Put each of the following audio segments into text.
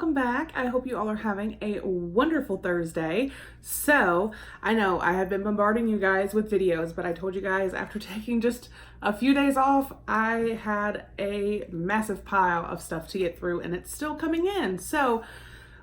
welcome back. I hope you all are having a wonderful Thursday. So I know I have been bombarding you guys with videos, but I told you guys after taking just a few days off, I had a massive pile of stuff to get through and it's still coming in. So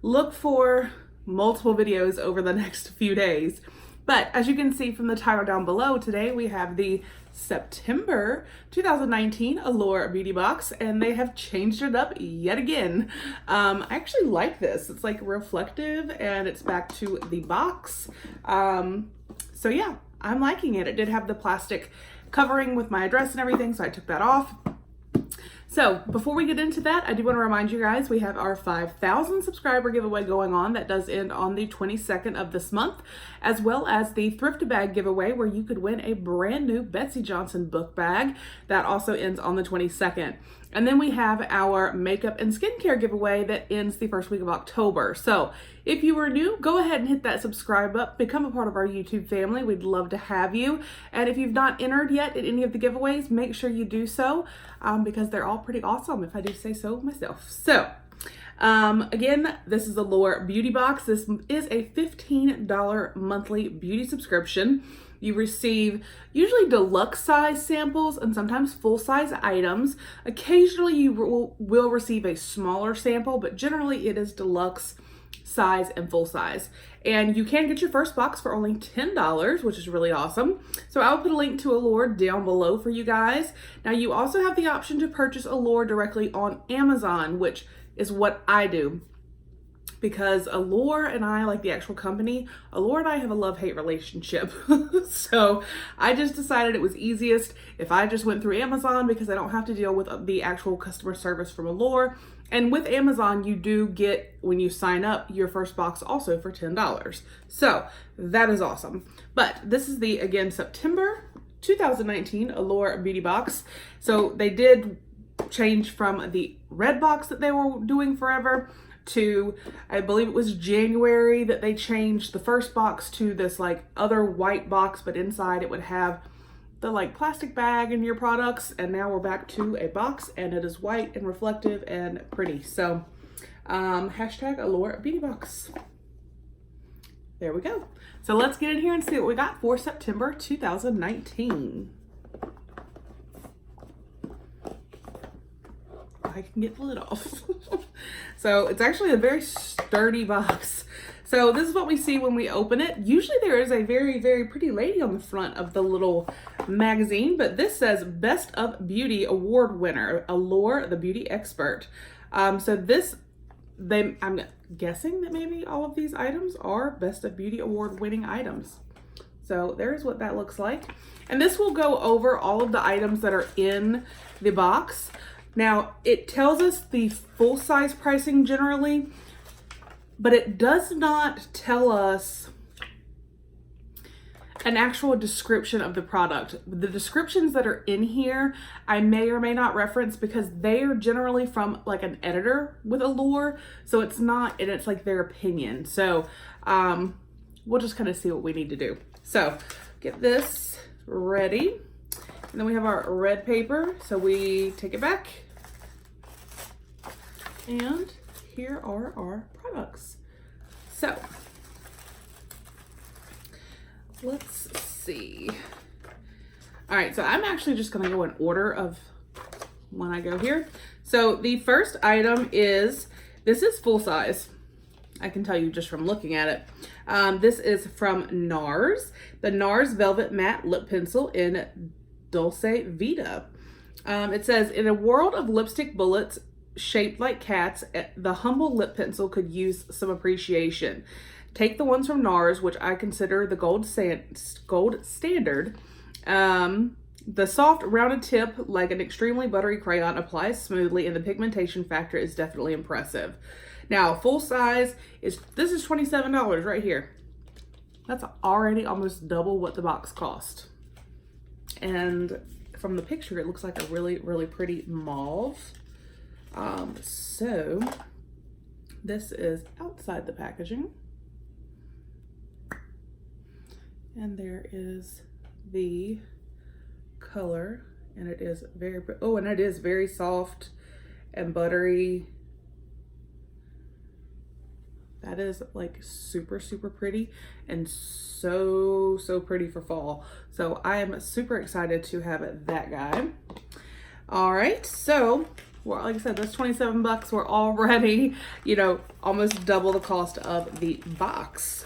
look for multiple videos over the next few days. But as you can see from the title down below, today we have the September 2019 Allure Beauty Box, and they have changed it up yet again. I actually like this. It's like reflective and it's back to the box. So yeah, I'm liking it. It did have the plastic covering with my address and everything, so I took that off. So before we get into that, I do want to remind you guys we have our 5,000 subscriber giveaway going on that does end on the 22nd of this month, as well as the thrift bag giveaway where you could win a brand new Betsy Johnson book bag that also ends on the 22nd. And then we have our makeup and skincare giveaway that ends the first week of October. So if you are new, go ahead and hit that subscribe button, become a part of our YouTube family. We'd love to have you. And if you've not entered yet in any of the giveaways, make sure you do so because they're all pretty awesome, if I do say so myself. So again, this is the Allure Beauty Box. This is a $15 monthly beauty subscription. You receive usually deluxe size samples and sometimes full size items. Occasionally you will receive a smaller sample, but generally it is deluxe size and full size. And you can get your first box for only $10, which is really awesome. So I'll put a link to Allure down below for you guys. Now you also have the option to purchase Allure directly on Amazon, which is what I do. Because Allure and I, like the actual company, Allure and I have a love-hate relationship. So I just decided it was easiest if I just went through Amazon because I don't have to deal with the actual customer service from Allure. And with Amazon, you do get, when you sign up, your first box also for $10. So that is awesome. But this is the, again, September 2019 Allure Beauty Box. So they did change from the red box that they were doing forever to, I believe it was January that they changed the first box to this like other white box, but inside it would have the like plastic bag and your products. And now we're back to a box and it is white and reflective and pretty. So hashtag Allure Beauty Box. There we go. So let's get in here and see what we got for September 2019. I can get the lid off. So it's actually a very sturdy box. So this is what we see when we open it. Usually there is a very, very pretty lady on the front of the little magazine, but this says Best of Beauty Award winner, Allure, the beauty expert. So this, I'm guessing that maybe all of these items are Best of Beauty Award winning items. So there's what that looks like. And this will go over all of the items that are in the box. Now, it tells us the full size pricing generally, but it does not tell us an actual description of the product. The descriptions that are in here, I may or may not reference because they are generally from like an editor with Allure. So it's not, and it's like their opinion. So we'll just kind of see what we need to do. So get this ready. And then we have our red paper. So we take it back. And here are our products. So let's see. All right, so I'm actually just gonna go in order of when I go here. So the first item is, this is full size. I can tell you just from looking at it. This is from NARS, the NARS Velvet Matte Lip Pencil in Dulce Vita. It says, in a world of lipstick bullets shaped like cats, the humble lip pencil could use some appreciation. Take the ones from NARS, which I consider the gold standard. The soft rounded tip, like an extremely buttery crayon, applies smoothly and the pigmentation factor is definitely impressive. Now, full size this is $27 right here. That's already almost double what the box cost. And from the picture, it looks like a really, really pretty mauve. So this is outside the packaging. And there is the color, and it is very, oh, and it is very soft and buttery. That is like super, super pretty and so, so pretty for fall. So I am super excited to have that guy. All right, so well, like I said, that's 27 bucks. We're already, you know, almost double the cost of the box.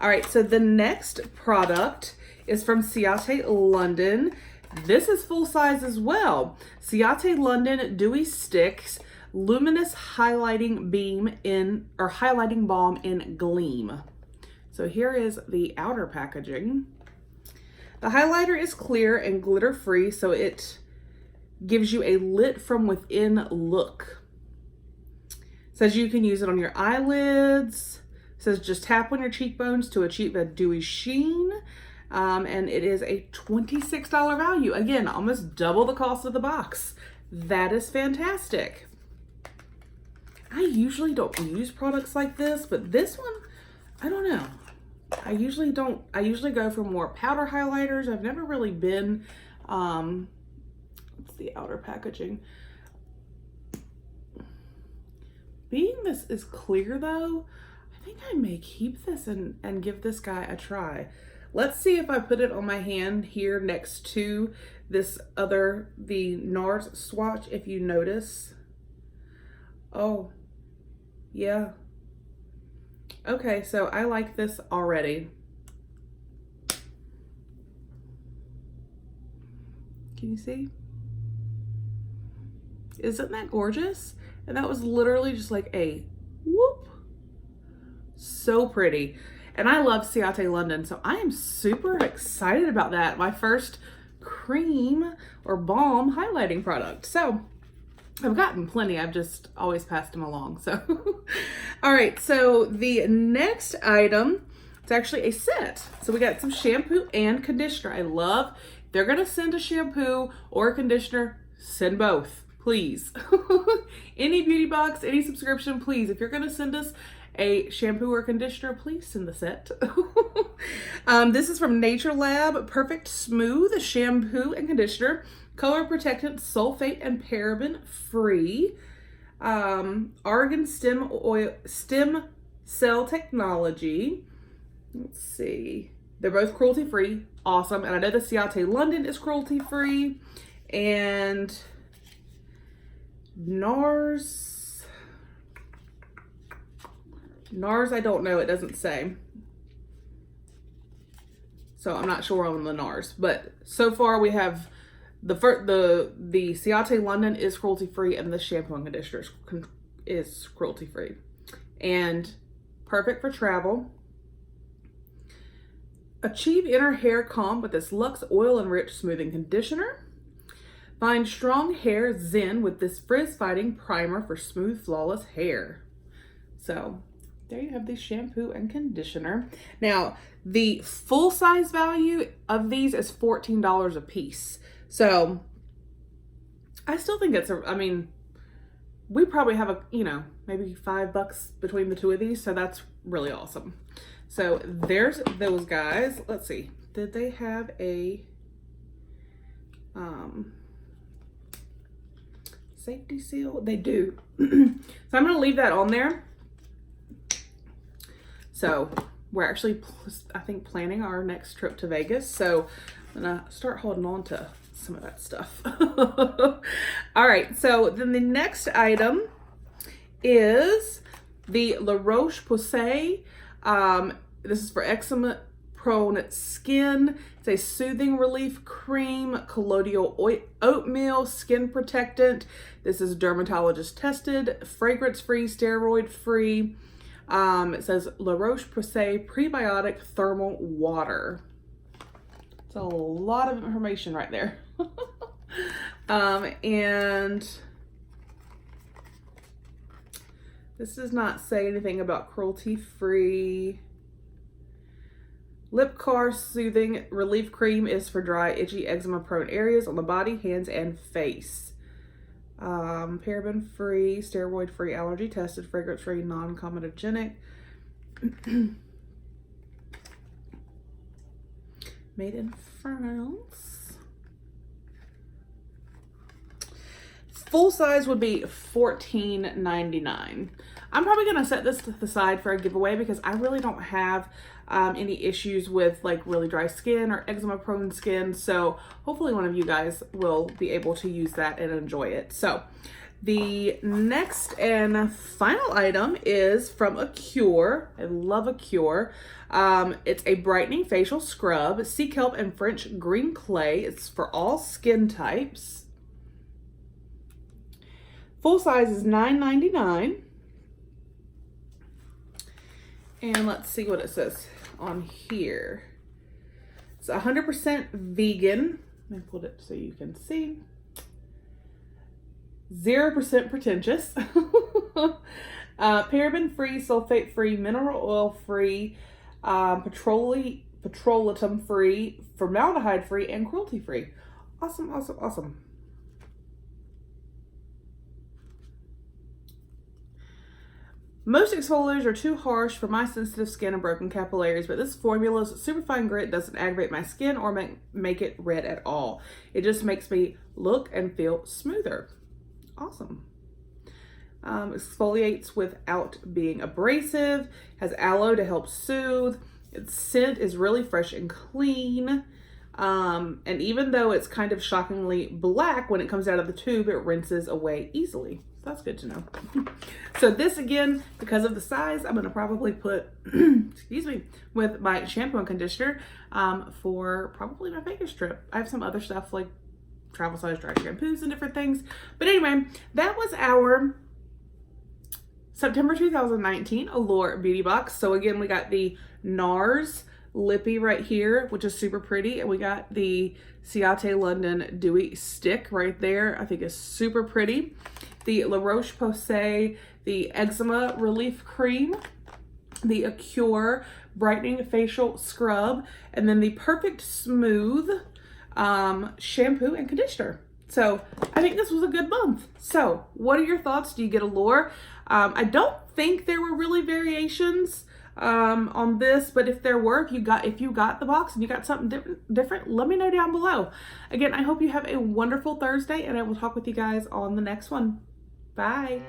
All right, so the next product is from Ciate London. This is full size as well. Ciate London Dewy Sticks Luminous Highlighting Highlighting Balm in Gleam. So here is the outer packaging. The highlighter is clear and glitter free, so it gives you a lit from within look. It says you can use it on your eyelids. It says just tap on your cheekbones to achieve a dewy sheen. And it is a $26 value. Again, almost double the cost of the box. That is fantastic. I usually don't use products like this, but this one, I don't know. I usually go for more powder highlighters. I've never really been, what's the outer packaging? Being this is clear though, I think I may keep this and give this guy a try. Let's see if I put it on my hand here next to this other, the NARS swatch, if you notice. Oh, yeah. Okay, so I like this already. Can you see? Isn't that gorgeous? And that was literally just like a whoop. So pretty. And I love Ciate London, so I am super excited about that. My first cream or balm highlighting product. So I've gotten plenty. I've just always passed them along. So, all right. So the next item, it's actually a set. So we got some shampoo and conditioner. I love, if they're going to send a shampoo or a conditioner, send both, please. Any beauty box, any subscription, please. If you're going to send us a shampoo or conditioner, please send the set. This is from Nature Lab Perfect Smooth Shampoo and Conditioner. Color protectant, sulfate and paraben free. Argan stem cell technology. Let's see. They're both cruelty free. Awesome. And I know the Ciate London is cruelty free. And NARS, I don't know. It doesn't say. So I'm not sure on the NARS. But so far we have the Ciate London is cruelty free, and the shampoo and conditioner is cruelty free, and perfect for travel. Achieve inner hair calm with this Luxe Oil Enriched Smoothing Conditioner. Find strong hair zen with this frizz fighting primer for smooth, flawless hair. So there you have the shampoo and conditioner. Now the full size value of these is $14 a piece. So I still think it's I mean, we probably have maybe $5 between the two of these. So that's really awesome. So there's those guys. Let's see. Did they have a safety seal? They do. So I'm going to leave that on there. So we're actually, I think, planning our next trip to Vegas. So I'm going to start holding on to some of that stuff. All right. So then the next item is the Roche Posay. This is for eczema prone skin. It's a soothing relief cream, colloidal oatmeal skin protectant. This is dermatologist tested, fragrance free, steroid free. It says La Roche Posay prebiotic thermal water. It's a lot of information right there. And this does not say anything about cruelty free. Lip Care Soothing Relief Cream is for dry, itchy, eczema-prone areas on the body, hands, and face. Paraben-free, steroid-free, allergy-tested, fragrance-free, non-comedogenic. Made in France. Full size would be $14.99. I'm probably going to set this to the side for a giveaway because I really don't have any issues with like really dry skin or eczema prone skin. So hopefully one of you guys will be able to use that and enjoy it. So the next and final item is from Acure. I love Acure. It's a brightening facial scrub, sea kelp and French green clay. It's for all skin types. Full size is $9.99. And let's see what it says on here. It's 100% vegan. Let me put it so you can see. 0% pretentious. Paraben-free, sulfate-free, mineral oil-free, petroleum-free, formaldehyde-free, and cruelty-free. Awesome, awesome, awesome. Most exfoliators are too harsh for my sensitive skin and broken capillaries, but this formula's superfine grit doesn't aggravate my skin or make it red at all. It just makes me look and feel smoother. Awesome. Exfoliates without being abrasive, has aloe to help soothe. Its scent is really fresh and clean. And even though it's kind of shockingly black when it comes out of the tube, it rinses away easily. That's good to know. So this again, because of the size, I'm gonna probably put, excuse me, with my shampoo and conditioner for probably my Vegas trip. I have some other stuff like travel size dry shampoos and different things. But anyway, that was our September 2019 Allure Beauty Box. So again, we got the NARS Lippy right here, which is super pretty. And we got the Ciate London Dewy Stick right there. I think is super pretty. The Roche Posay, the Eczema Relief Cream, the Acure Brightening Facial Scrub, and then the Perfect Smooth shampoo and conditioner. So I think this was a good month. So what are your thoughts? Do you get Allure? I don't think there were really variations on this, but if there were, if you got the box and you got something different, let me know down below. Again, I hope you have a wonderful Thursday, and I will talk with you guys on the next one. Bye.